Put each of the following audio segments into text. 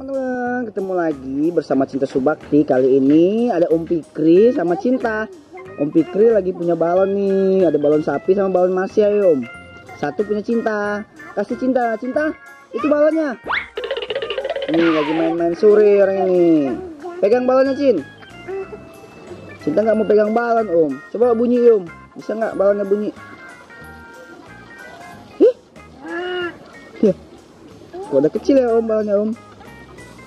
teman-teman, ketemu lagi bersama Cinta Subakti. Kali ini ada Om Fikri sama Cinta. Om Fikri lagi punya balon nih, ada balon sapi sama balon Masya ya Om. Satu punya Cinta, kasih Cinta, Cinta itu balonnya. Nih lagi main-main sore orang ini. Pegang balonnya Cin. Cinta nggak mau pegang balon Om. Coba bunyi Om, bisa nggak balonnya bunyi? Kok udah kecil ya Om balonnya Om.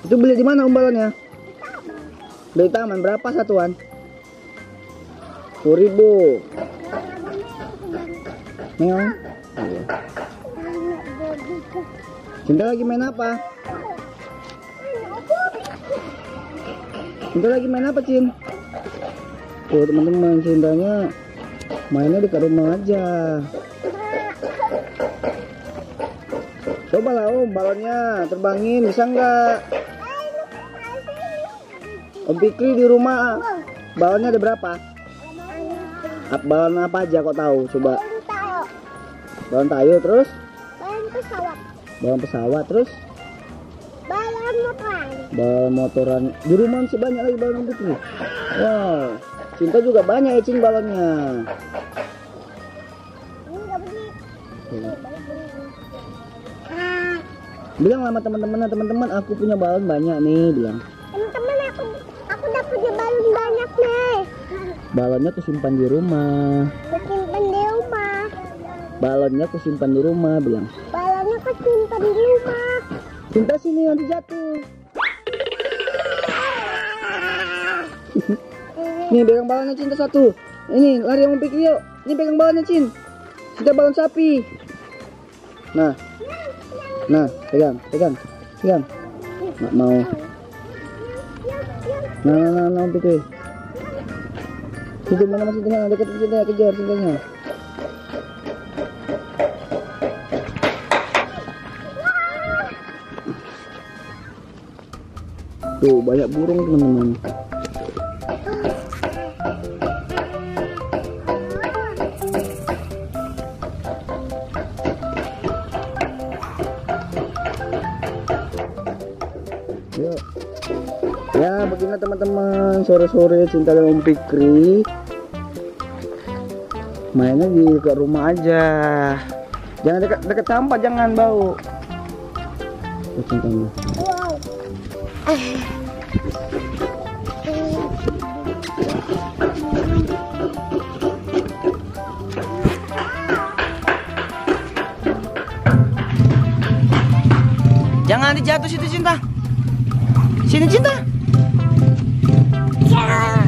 Itu beli di mana Om balonnya? Beli taman berapa satuan? 10.000. Nih Om. Cinta lagi main apa? Cinta lagi main apa Cin? Tuh teman-teman, Cintanya mainnya di rumah aja. Coba lah Om balonnya terbangin, bisa nggak? Om Fikri di rumah balonnya ada berapa? Balon apa aja kok tahu? Coba. Balon tayo terus? Balon pesawat. Balon pesawat terus? Balon motoran. Balon motoran. Di rumah masih banyak lagi balon Om Fikri. Wow, Cinta juga banyak ya Cin balonnya. Ini nggak bunyi. Bilang sama teman-teman aku punya balon banyak nih, bilang. Teman-teman aku udah punya balon banyak nih. Balonnya kusimpan di rumah. Kusimpan di rumah. Balonnya kusimpan di rumah, bilang. Balonnya kusimpan di rumah. Cinta sini nanti jatuh. Nih pegang balonnya Cinta satu. Ini lari Om Fikri yuk. Ini pegang balonnya Cin. Cinta balon sapi. Nah, pegang. Nggak mau. Nah, Om Fikri. Cinta mana masih Cinta? Dekat Cinta, kejar Cintanya. Tuh banyak burung teman-teman. Yuk. Ya begini teman-teman, sore-sore Cinta dan Om Fikri mainnya di ke rumah aja. Jangan dekat sampah, jangan bau. Cintanya. Wow. Jangan dijatuh situ Cinta. Sini Cinta. Ya.